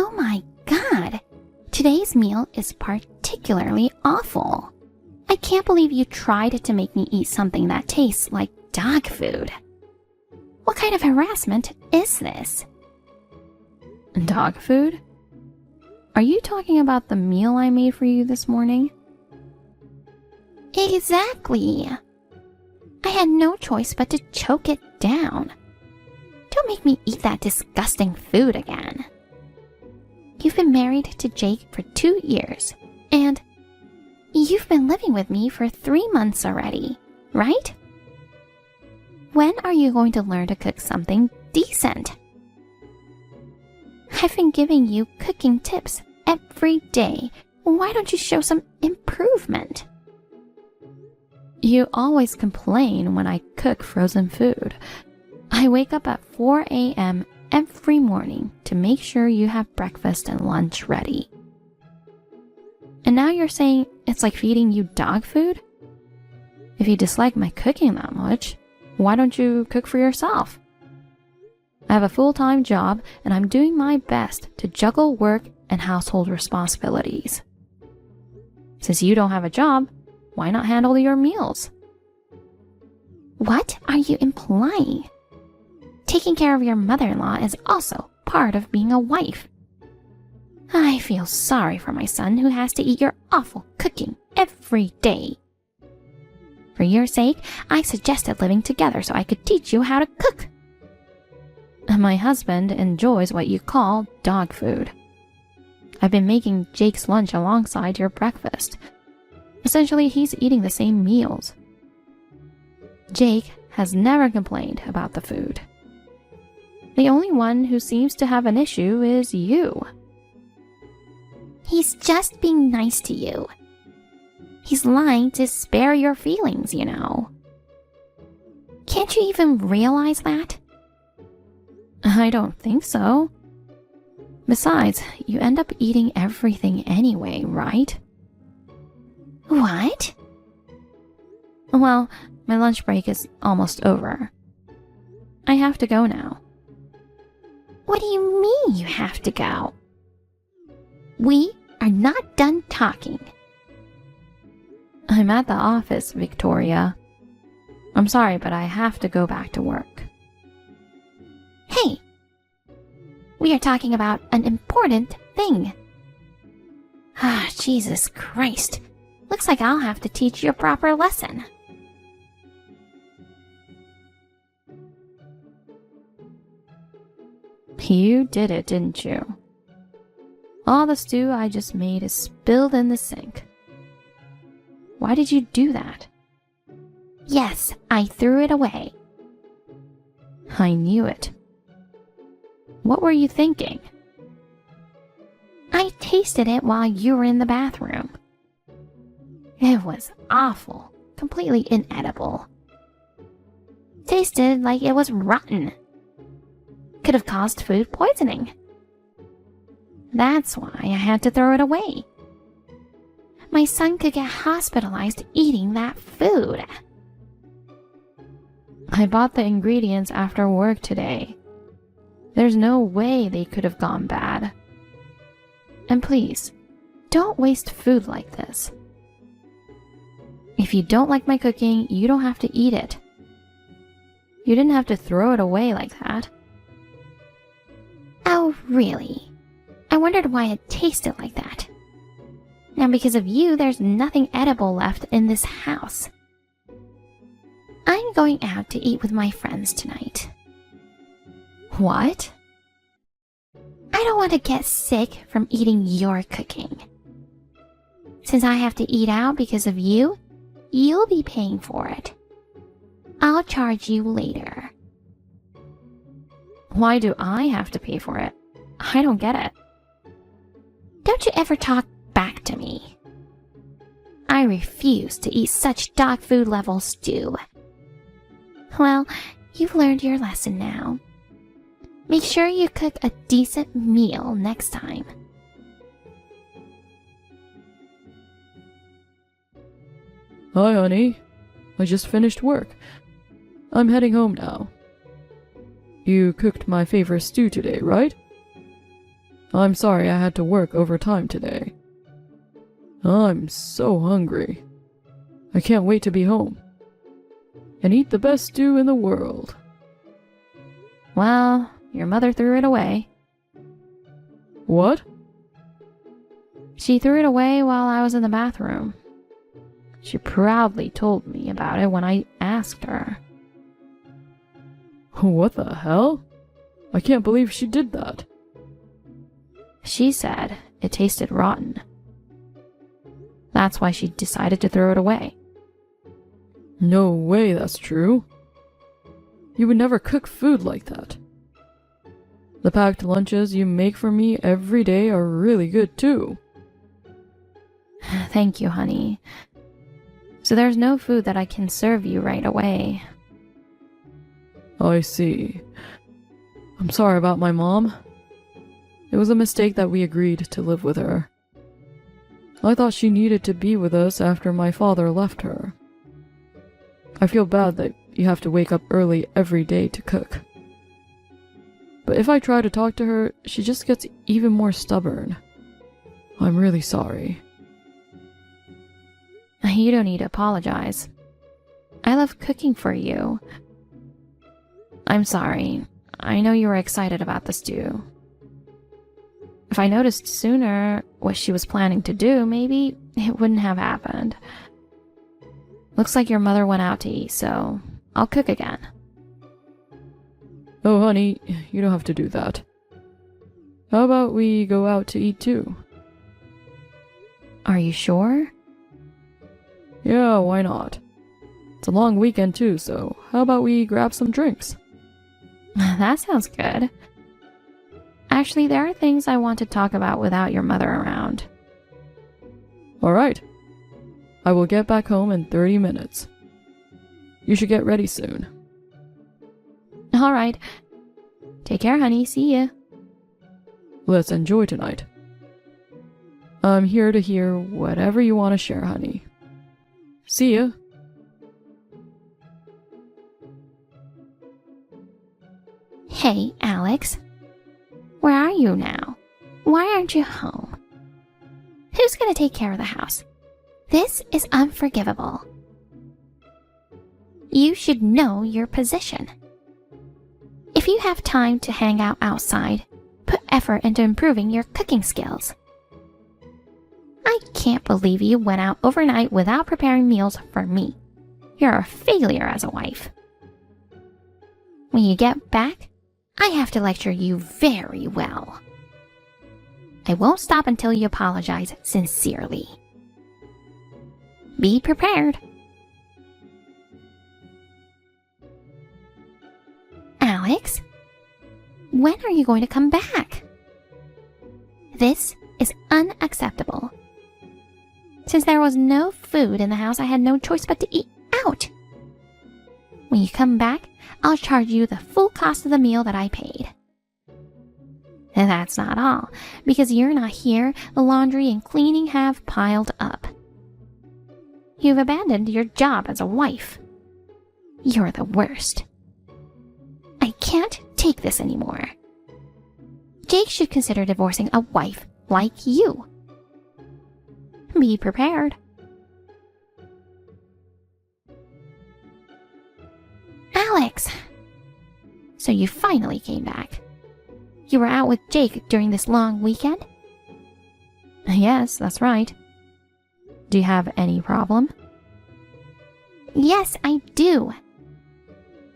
Oh my God! Today's meal is particularly awful. I can't believe you tried to make me eat something that tastes like dog food. What kind of harassment is this? Dog food? Are you talking about the meal I made for you this morning? Exactly. I had no choice but to choke it down. Don't make me eat that disgusting food again. You've been married to Jake for 2 years, and you've been living with me for 3 months already, right? When are you going to learn to cook something decent? I've been giving you cooking tips every day. Why don't you show some improvement? You always complain when I cook frozen food. I wake up at 4 a.m. every morning to make sure you have breakfast and lunch ready. And now you're saying it's like feeding you dog food? If you dislike my cooking that much, why don't you cook for yourself? I have a full-time job and I'm doing my best to juggle work and household responsibilities. Since you don't have a job, why not handle your meals? What are you implying? Taking care of your mother-in-law is also part of being a wife. I feel sorry for my son who has to eat your awful cooking every day. For your sake, I suggested living together so I could teach you how to cook. My husband enjoys what you call dog food. I've been making Jake's lunch alongside your breakfast. Essentially, he's eating the same meals. Jake has never complained about the food. The only one who seems to have an issue is you. He's just being nice to you. He's lying to spare your feelings, you know. Can't you even realize that? I don't think so. Besides, you end up eating everything anyway, right? What? Well, my lunch break is almost over. I have to go now. What do you mean you have to go? We are not done talking. I'm at the office, Victoria. I'm sorry, but I have to go back to work. Hey! We are talking about an important thing. Ah, Jesus Christ. Looks like I'll have to teach you a proper lesson. You did it, didn't you? All the stew I just made is spilled in the sink. Why did you do that? Yes, I threw it away. I knew it. What were you thinking? I tasted it while you were in the bathroom. It was awful, completely inedible. Tasted like it was rotten. Could have caused food poisoning. That's why I had to throw it away. My son could get hospitalized eating that food. I bought the ingredients after work today. There's no way they could have gone bad. And please, don't waste food like this. If you don't like my cooking, you don't have to eat it. You didn't have to throw it away like that. Oh, really? I wondered why it tasted like that. Now, because of you, there's nothing edible left in this house. I'm going out to eat with my friends tonight. What? I don't want to get sick from eating your cooking. Since I have to eat out because of you, you'll be paying for it. I'll charge you later. Why do I have to pay for it? I don't get it. Don't you ever talk back to me. I refuse to eat such dog food level stew. Well, you've learned your lesson now. Make sure you cook a decent meal next time. Hi, honey. I just finished work. I'm heading home now. You cooked my favorite stew today, right? I'm sorry I had to work overtime today. I'm so hungry. I can't wait to be home and eat the best stew in the world. Well, your mother threw it away. What? She threw it away while I was in the bathroom. She proudly told me about it when I asked her. What the hell? I can't believe she did that. She said it tasted rotten. That's why she decided to throw it away. No way that's true. You would never cook food like that. The packed lunches you make for me every day are really good too. Thank you, honey. So there's no food that I can serve you right away. I see. I'm sorry about my mom. It was a mistake that we agreed to live with her. I thought she needed to be with us after my father left her. I feel bad that you have to wake up early every day to cook. But if I try to talk to her, she just gets even more stubborn. I'm really sorry. You don't need to apologize. I love cooking for you. I'm sorry. I know you were excited about the stew. If I noticed sooner what she was planning to do, maybe it wouldn't have happened. Looks like your mother went out to eat, so I'll cook again. Oh, honey, you don't have to do that. How about we go out to eat too? Are you sure? Yeah, why not? It's a long weekend too, so how about we grab some drinks? That sounds good. Actually, there are things I want to talk about without your mother around. Alright. I will get back home in 30 minutes. You should get ready soon. Alright. Take care, honey. See ya. Let's enjoy tonight. I'm here to hear whatever you want to share, honey. See ya. Hey, Alex. Where are you now? Why aren't you home? Who's gonna take care of the house? This is unforgivable. You should know your position. If you have time to hang out outside, put effort into improving your cooking skills. I can't believe you went out overnight without preparing meals for me. You're a failure as a wife. When you get back, I have to lecture you very well. I won't stop until you apologize sincerely. Be prepared. Alex, when are you going to come back? This is unacceptable. Since there was no food in the house, I had no choice but to eat out. When you come back, I'll charge you the full cost of the meal that I paid. And that's not all. Because you're not here, the laundry and cleaning have piled up. You've abandoned your job as a wife. You're the worst. I can't take this anymore. Jake should consider divorcing a wife like you. Be prepared. Alex! So you finally came back. You were out with Jake during this long weekend? Yes, that's right. Do you have any problem? Yes, I do.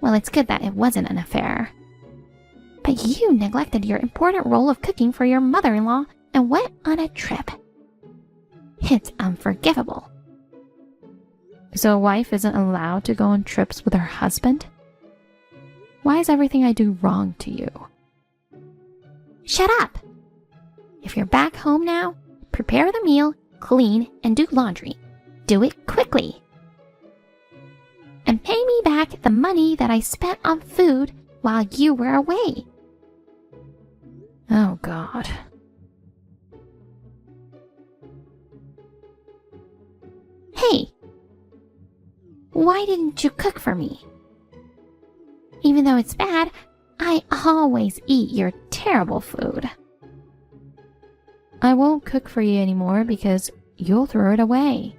Well, it's good that it wasn't an affair. But you neglected your important role of cooking for your mother-in-law and went on a trip. It's unforgivable. So a wife isn't allowed to go on trips with her husband? Why is everything I do wrong to you? Shut up! If you're back home now, prepare the meal, clean, and do laundry. Do it quickly. And pay me back the money that I spent on food while you were away. Oh, God. Hey! Why didn't you cook for me? Even though it's bad, I always eat your terrible food. I won't cook for you anymore because you'll throw it away.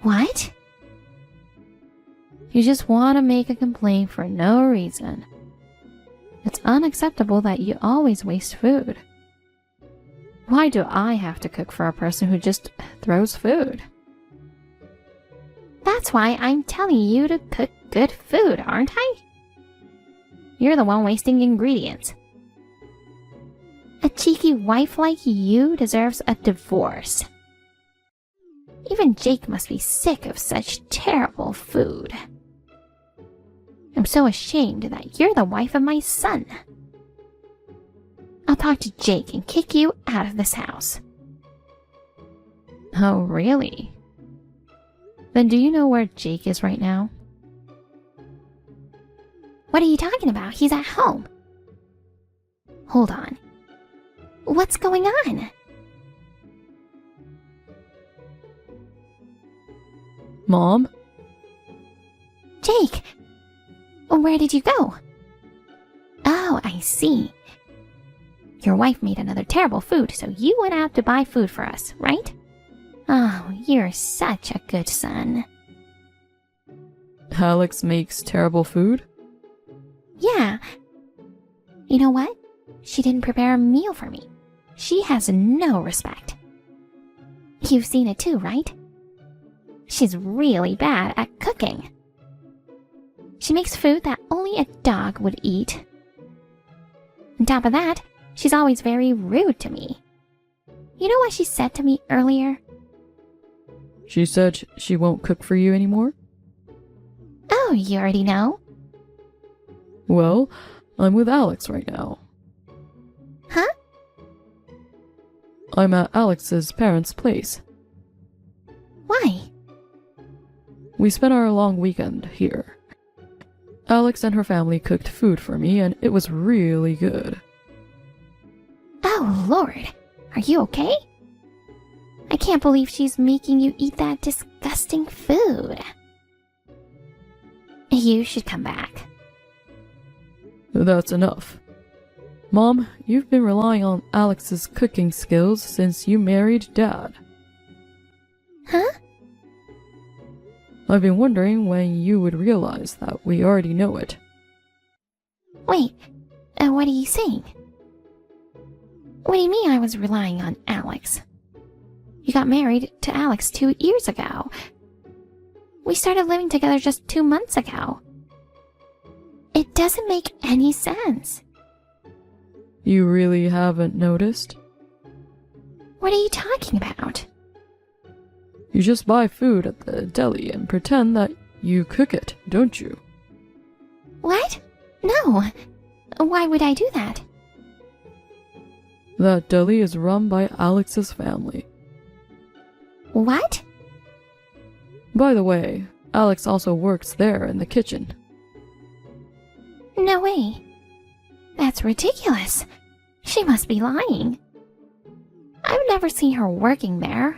What? You just want to make a complaint for no reason. It's unacceptable that you always waste food. Why do I have to cook for a person who just throws food? That's why I'm telling you to cook good food, aren't I? You're the one wasting ingredients. A cheeky wife like you deserves a divorce. Even Jake must be sick of such terrible food. I'm so ashamed that you're the wife of my son. I'll talk to Jake and kick you out of this house. Oh, really? Then do you know where Jake is right now? What are you talking about? He's at home. Hold on. What's going on? Mom? Jake! Where did you go? Oh, I see. Your wife made another terrible food, so you went out to buy food for us, right? Oh, you're such a good son. Alex makes terrible food? Yeah. You know what? She didn't prepare a meal for me. She has no respect. You've seen it too, right? She's really bad at cooking. She makes food that only a dog would eat. On top of that, she's always very rude to me. You know what she said to me earlier? She said she won't cook for you anymore? Oh, you already know? Well, I'm with Alex right now. Huh? I'm at Alex's parents' place. Why? We spent our long weekend here. Alex and her family cooked food for me, and it was really good. Oh, Lord. Are you okay? I can't believe she's making you eat that disgusting food. You should come back. That's enough. Mom, you've been relying on Alex's cooking skills since you married Dad. Huh? I've been wondering when you would realize that we already know it. Wait, what are you saying? What do you mean I was relying on Alex? You got married to Alex 2 years ago. We started living together just 2 months ago. It doesn't make any sense. You really haven't noticed? What are you talking about? You just buy food at the deli and pretend that you cook it, don't you? What? No. Why would I do that? That deli is run by Alex's family. What? By the way, Alex also works there in the kitchen. No way. That's ridiculous. She must be lying. I've never seen her working there.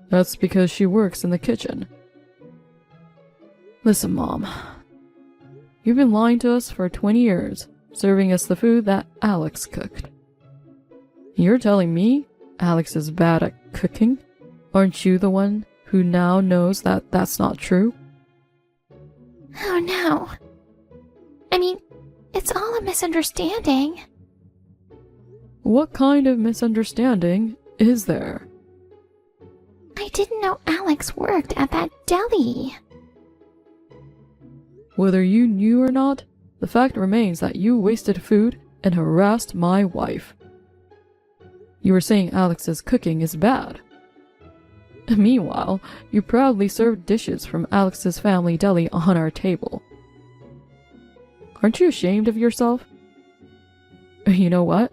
That's because she works in the kitchen. Listen, Mom. You've been lying to us for 20 years, serving us the food that Alex cooked. You're telling me Alex is bad at cooking? Aren't you the one who now knows that that's not true? Oh no. I mean, it's all a misunderstanding. What kind of misunderstanding is there? I didn't know Alex worked at that deli. Whether you knew or not, the fact remains that you wasted food and harassed my wife. You were saying Alex's cooking is bad. Meanwhile, you proudly served dishes from Alex's family deli on our table. Aren't you ashamed of yourself? You know what?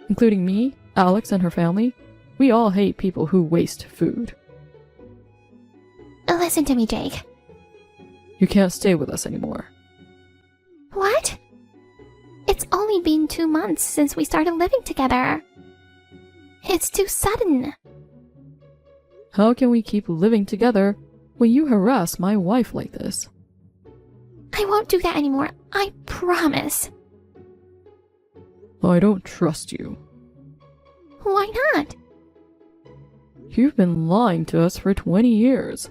Including me, Alex, and her family, we all hate people who waste food. Listen to me, Jake. You can't stay with us anymore. What? It's only been 2 months since we started living together. It's too sudden. How can we keep living together when you harass my wife like this? I won't do that anymore. I promise. I don't trust you. Why not? You've been lying to us for 20 years.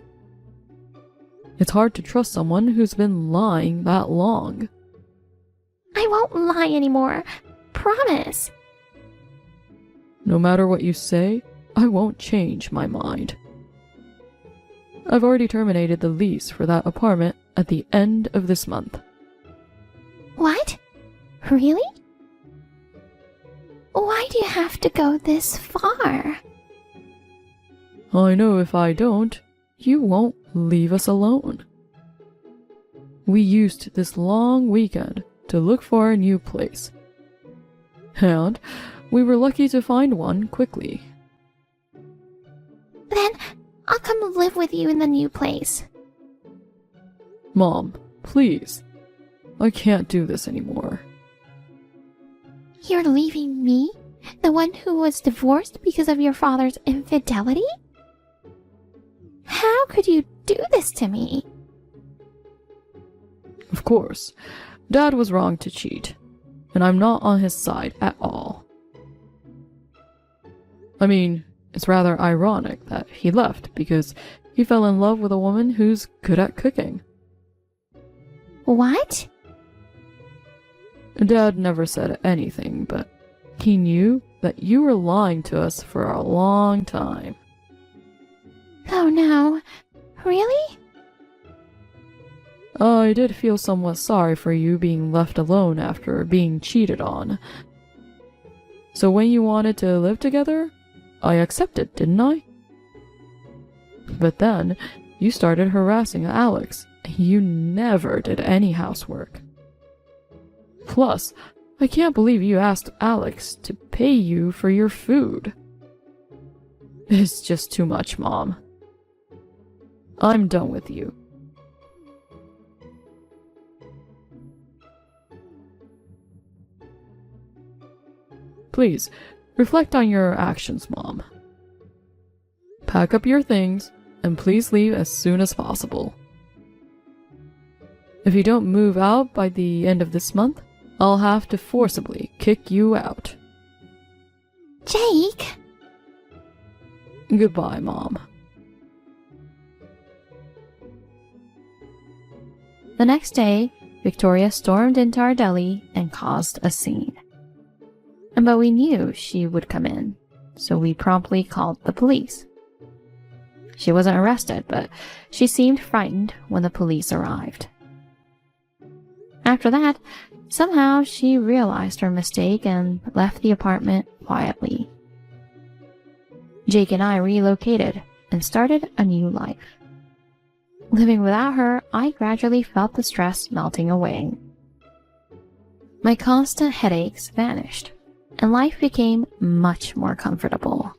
It's hard to trust someone who's been lying that long. I won't lie anymore. Promise. No matter what you say, I won't change my mind. I've already terminated the lease for that apartment at the end of this month. What? Really? Why do you have to go this far? I know if I don't, you won't leave us alone. We used this long weekend to look for a new place. And we were lucky to find one quickly. Then I'll come live with you in the new place. Mom, please. I can't do this anymore. You're leaving me? The one who was divorced because of your father's infidelity? How could you do this to me? Of course, Dad was wrong to cheat, and I'm not on his side at all. I mean, it's rather ironic that he left because he fell in love with a woman who's good at cooking. What? Dad never said anything, but he knew that you were lying to us for a long time. Oh no. Really? I did feel somewhat sorry for you being left alone after being cheated on. So when you wanted to live together, I accepted, didn't I? But then, you started harassing Alex. You never did any housework. Plus, I can't believe you asked Alex to pay you for your food. It's just too much, Mom. I'm done with you. Please, reflect on your actions, Mom. Pack up your things, and please leave as soon as possible. If you don't move out by the end of this month, I'll have to forcibly kick you out. Jake! Goodbye, Mom. The next day, Victoria stormed into our deli and caused a scene. But we knew she would come in, so we promptly called the police. She wasn't arrested, but she seemed frightened when the police arrived. After that, somehow she realized her mistake and left the apartment quietly. Jake and I relocated and started a new life. Living without her, I gradually felt the stress melting away. My constant headaches vanished, and life became much more comfortable.